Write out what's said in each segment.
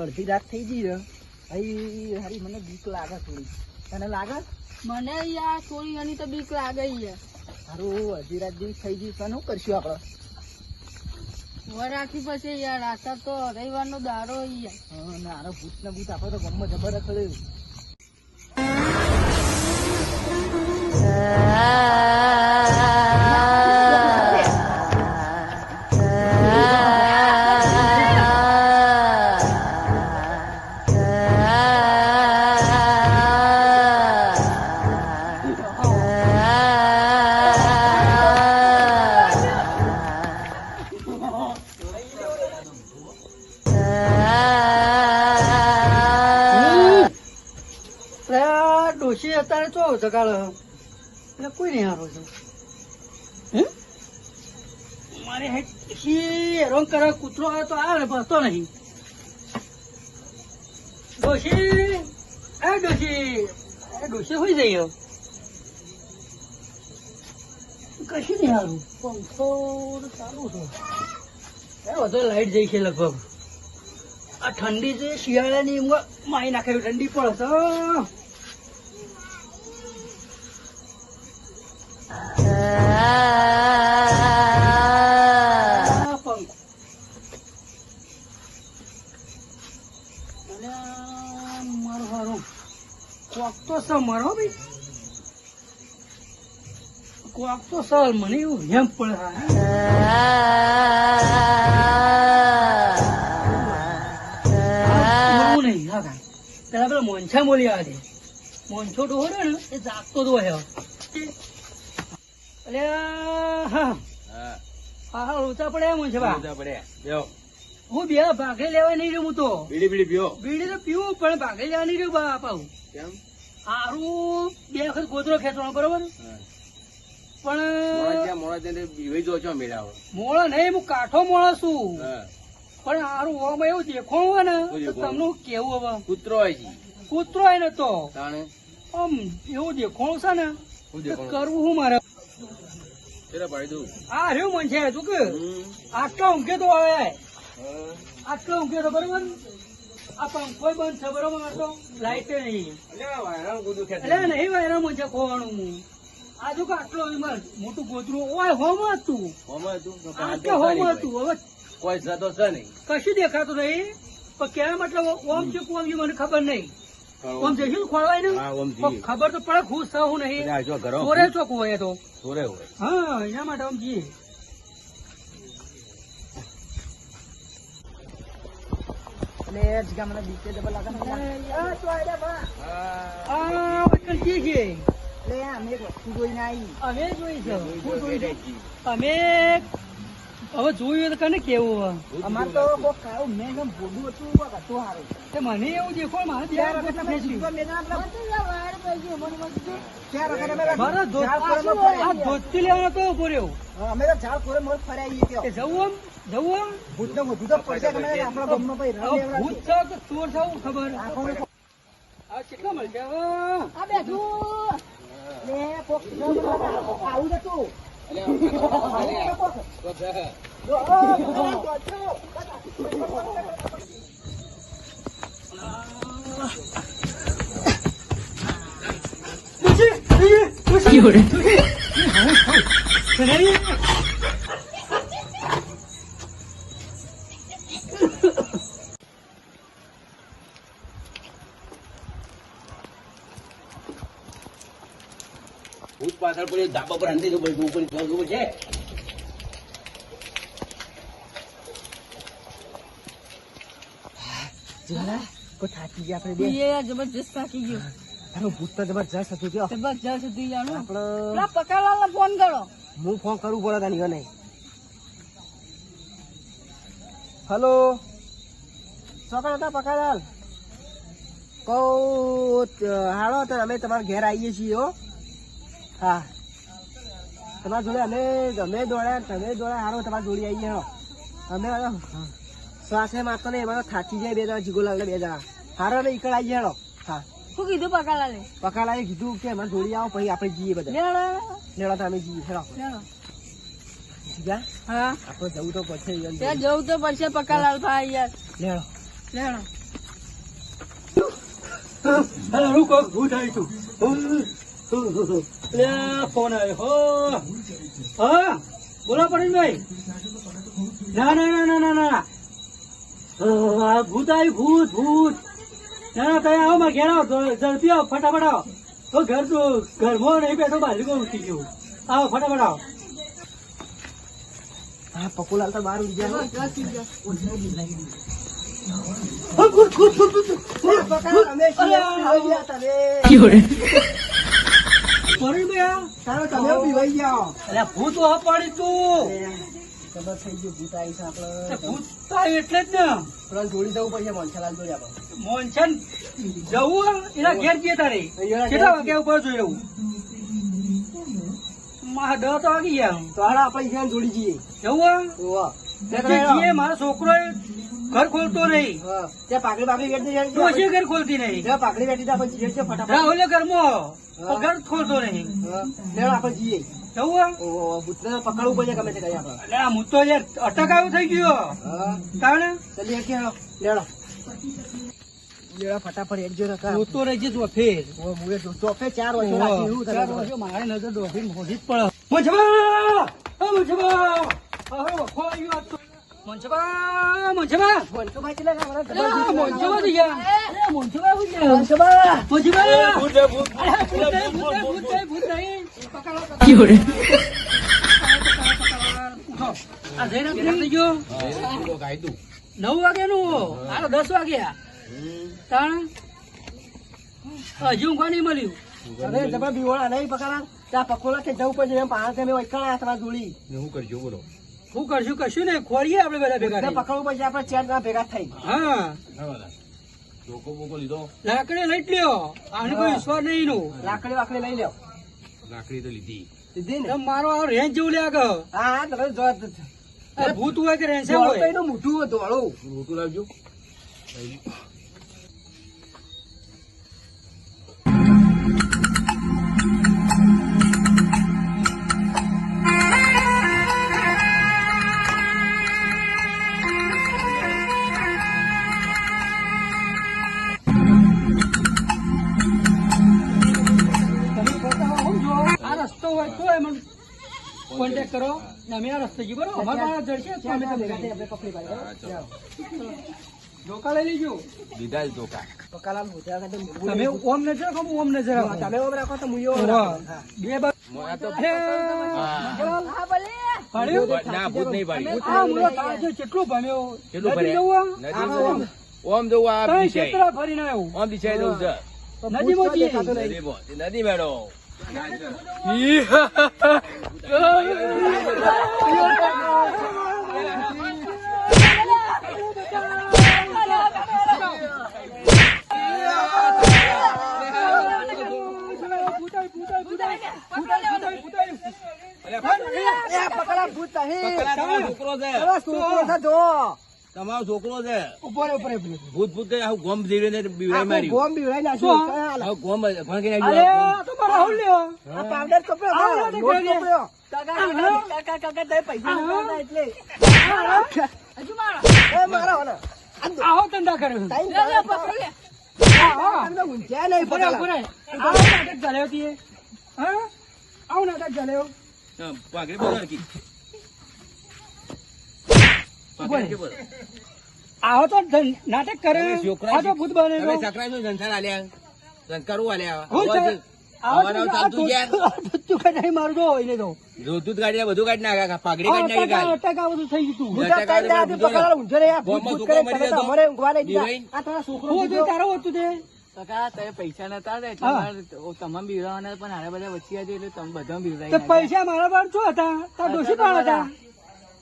અડધી રાત થઈ ગઈ હારી મને બીક લાગે થોડી. તને લાગે? મને યાર થોડી ઘણી તો બીક લાગે યાર. સારું અડધી રાત જેવી થઈ ગઈ શું કરશું આપડે? રાખી પછી યાર આશા તો રવિવાર નો દાડો યાર. નારો ભૂત ને ભૂત આપડે તો ગમમાં જબર રખડ્યું. અત્યારે તો જગાડે એટલે કોઈ નહીં હારો છે. મારે હેરાન કરે કૂતરો આવે તો આવે ભરતો નહીં. ડોશી ડોશી હોઈ જઈએ કશું નહીં હારું. પંખો ચાલુ છે વધુ લાઈટ જઈ છે લગભગ. આ ઠંડી છે શિયાળાની માઈ નાખેલી ઠંડી પડે છે. મારો ભાઈ કોક તો સર મને એવું હેમ પડે. નહીં હા ભાઈ પેલા પેલા મોંછા બોલી આવે છે. મોંછો ડોહો ને એ જાગતો તો હોય. અરે હા હા લોચા પડે મોંછા બા હું બે ભાગે લેવા નહીં રહ્યું. હું તો બીડી તો પીવું પણ ભાગે લેવા નહીં રહ્યું બા પાઉં. સારું બે વખત ગોદરો ખેંચવાનો બરોબર પણ મોળો નહીં હું કાઠો મોળો છું પણ સારું ઓમાં એવું દેખાણું હોય ને તો તમને કેવું હવે કૂતરો હોય ને તો આમ એવું દેખાણું છે ને કરવું શું મારે. હા રહ્યું મન છે તું કે આટલો ઊંઘે તો આવે આટલો ઊંઘે તો બરોબર. આ પંખો બંધ છે બરોબર તો લાઈટ નહીં એટલે નહીં વાયરા મન છે ખોવાનું. આજુ આટલો મોટું ગોતરું ઓય હોમ હતું હોમ હતું. હવે કોઈ જતો છે નહીં કશું દેખાતું નહીં પણ ક્યાં મતલબ ઓમ છે કોમ મને ખબર નહીં. ઓમ જઈશું ખોળવાય ને ખબર તો પડે ખુશ થવું નહીં. ચોરે ચોક હોય તો હા એના માટે આમ જઈએ. મને બીકે ડબલ લાગે અમે એક વસ્તુ જોઈને આવી. અમે જોઈ છે અમે હવે જોયું તો કને કેવું અમારે તો મેં બોલું હતું સારું મને એવું દેખો મારે ધોતી લેવાનો તો ઉભો રહ્યો. અમે તો ઝાડ કોરે મળ ફરાઈ જવું જવું ભૂત ને વધુ તો પડશે આપણા ગામમાં ભૂત છે કે ચોર છે ખબર કેટલા મળશે આ બેઠું આવું જતું ભૂત પાછળ પડે ધાબા પર અંધેરું ઉપર છે. થાકી ગયા આપડે જબરજસ્ત થાકી ગયો. અરે ભૂત તો જબરજસ્ત હતું જબરજસ્ત હતું આપડે પકાલાલ ફોન કરો. હું ફોન કરવું પડે તને નહીં. હલો ચોકડ હતા પકાલાલ કહો હાલો તો અમે તમારા ઘેર આવીએ છીએ હો. હા તમારા જોડે અમે દોડ્યા તમે દોડ્યા હારો તમારા જોડી આવીએ હો. અમે શ્વાસે મારતો ને એમાં થાકી જાય બે જણા જીગોલાલ ને બે જણા હારો ને ઈકડ આવી હેડો. હા શું કીધું પકાલાલે? પકાલાએ કીધું કે અમારે જોડી આવો પછી આપણે જઈએ બધા લેણો. લેવા તો અમે જઈએ હેડો લેણો. જીગા હા આપણે જવું તો પડશે યાર. ત્યાં જવું તો પડશે પકાલાલ ભાઈ યાર. લેડો લેણો. અરે હું કોક ભૂત આવી તું ફોન આવ્યો હો હા બોલો પરેશભાઈ ના ના ના ના ના ના આ ભૂત આવ્યું ભૂત ભૂત ના ના તમે આવો મારે ઘેર આવો ઝડપી આવો ફટાફટ આવો તો ઘરમાં નહીં બેઠો બાજુમાં ઉઠી ગયું આવો ફટાફટ આવો હા પકોલાલ તો બહાર ઉડી ગયા પરેશભાઈ અરે ભૂત હા પાડી તું ખબર થઈ ગયું ભૂત આવી છે આપડે ભૂત આવ્યું એટલે જ ને પેલા જોડી જવું પડશે મોનસાલાલ જોડે આપણે મોનસન જવું એના ઘેર જઈએ તારે કેટલા વાગ્યા ઉપર જોઈ રહું મારા 10 તો વાગી ગયા તો હાલ આપણે અહીંયા જોડી જઈએ જવું ઓવા. જઈએ મારો છોકરો ઘર ખોલતો નહીં હા. ત્યાં પાકડી પાકડી વેઠી જાય તો હજી ઘર ખોલતી નહીં ત્યાં પાકડી વેઠી આપણે જઈએ છીએ ફટાફટ રાહુલે ઘરમાં પણ ઘર ખોલતો નહીં હા. લેડો આપણે જઈએ જવું ભૂતને પકડવું પડશે ગમે તે કરી આપણે એટલે આ હું તો યાર અટક આવ્યો થઈ ગયો હા તાણે ચલીએ કે લેડો લેડો ફટાફટ એક જો રખા જોતો રહેજે તું ફેર મુએ જોતો ફે 4 વર્ષ રાખી હું ચાર વર્ષો મારે નજર ડોફી મોઢી જ પડે મોંછબા મોંછબા હવે વખો આવ્યો આજ તો મોંછબા મોંછબા ફોનકો ભાઈ ચલા મોંછબા થઈ ગયા મોંછબા થઈ ગયા મોનસબા મોંછબા ભૂત છે, ભૂત. ભૂત નહીં પકડો આ જઈને થઈ ગયો હા, એ તો કાયદું. 9 વાગ્યાનું આરો 10 વાગ્યા તાણ હજુ ઊંઘવા નહીં મળ્યું અરે જબર બીવોળા નહીં પકડા ત્યાં પકોડા કે જવું પડશે એમ પાણા તમે વૈકણા તમારા જોડી શું કરજો બોલો શું કરશું કશું નહીં ખોરીએ આપણે બધા ભેગા એટલે થઈને. પકડવું પડશે આપણે ચાર જણા ભેગા થઈ હા ચોકો બોકો લીધો લાકડી લઈ જ લ્યો આને કોઈ વિશ્વાસ નહીં નું લાકડી વાકડી લઈ લ્યો લાકડી તો લીધી લીધી ને તમે મારો આ રેન્જ જેવું લાગે હા હા તમે જો આ ભૂત હોય કે રેન્જ હોય ધોળું મોટું હોય ધોળું મોટું લાવજો તમે પોતા સમજો આ રસ્તો હોય તો એમ કોન્ટેક્ટ કરો ને અમે આ રસ્તે જઈએ બરોબર અમારા પાસે જડશે તો અમે તમને ભેગા થઈ કહીએ. આપણે પકડી પાડીએ. હા, ચાલો. ધોકા લઈ લેજો લીધા જ ચોકા પકાલાલ મોટા કાઢે તમે ઓમ નજર રાખો હું ઓમ નજર રાખો તમે ઓમ રાખો તો હું એવો વાહ. રાખો. હા. બે બાજુ આ તો અરે, હા ભલે. પાડ્યું? ના ભૂત નહીં પાડી આ મુલો તાળ છે, કેટલું ભમ્યો કેટલું નથી ભર્યા? જવું નદી આ? જવું. ઓમ જવું આ ત્રણ દિશાએ. ક્ષેત્ર ફરીને આવ્યું ઓમ દિશાએ જવું છે તો નદી ભૂત મોટી. દેખાતો નહીં. નદી બો- નદી મેળો એ પકડાલ ભૂત નહીં. તમારો છોકરો છે અરે છોકરો છે જો. તમારો છોકરો છે ઉપર ઉપર ઉપર. ભૂત ભૂત કઈ આવું ગોમ જીવીને બીવડાઈ આખું માર્યું ગોમ બીવડાઈ નાખ્યું. શું? ચાલ. આવું ગોમ ભણકી અરે નાખ્યું આ તો મારો રાહુલ લ્યો. આ પાવડર કપડો આ લોટ નથી કપડો. કર્યો. કાકા તમે પૈસા નતા આપતા એટલે હજુ મારો. એ મારા હોને. આવો ધંધા કર્યો ટાઈમ લે, લે, પકડો લે. તમને ઊંઘ્યા નહીં બરાબર, પકડાલ. બરાબર. આવો નાટક ચાલ્યો તીએ. હા? આવો નાટક ચાલ્યો. હા, પાઘડી બોલો નક્કી. પાઘડી બોલો. આવો તો નાટક કરે હવે છોકરા આ તો ભૂત બને હવે છોકરા શું સંસાર આલ્યા સંસ્કારો આલ્યા હું આવા છે? જ- આવાનું ચાલતું ગયા તું કઈ નહીં મારતો એને તો જોતું જ ગાડી બધું કાઢી નાખા પાઘડી કાઢી નાખી ગાલ. અટક આ બધું થઈ ગયું ભૂતા કાઢી દે, આપી પકડાલ ઊંઝો રે. આ ભૂત ગોમમાં ભૂત છોકરો કરે, મરી તમે તો જતો. અમારે ઊંઘવા નહીં દીધા. દીવાઈ. આ તારા છોકરો હું બીજો. તારો હતું તે કાકા તમે પૈસા નતા ને એટલે હા. મારે તમામ બીવડાવવાના પણ હારે બધા વચ્ચે હતી એટલે તમે બધા બીવડાવી તે નાખ્યા. પૈસા મારા પર શું હતા તાર ડોશી પણ હતા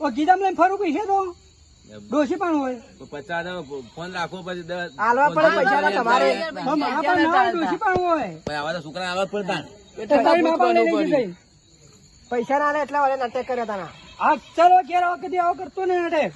ઓ ગીધામ લઈને ફરું પૈસા તો ડોશી પણ હોય 50 ફોન રાખો પછી આલવા પડે પૈસા તમારે. પણ મારા પર ના હોય ડોશી પણ હોય આવા તો છોકરા આવા જ પડતા ને. તો તારી મા પણ લઈ લેજે કઈ. પૈસા ના લે એટલા વાળા નાટક કર્યા તારા. હા ચાલો ઘેર આવો કદી આવો કરતો ને નાટક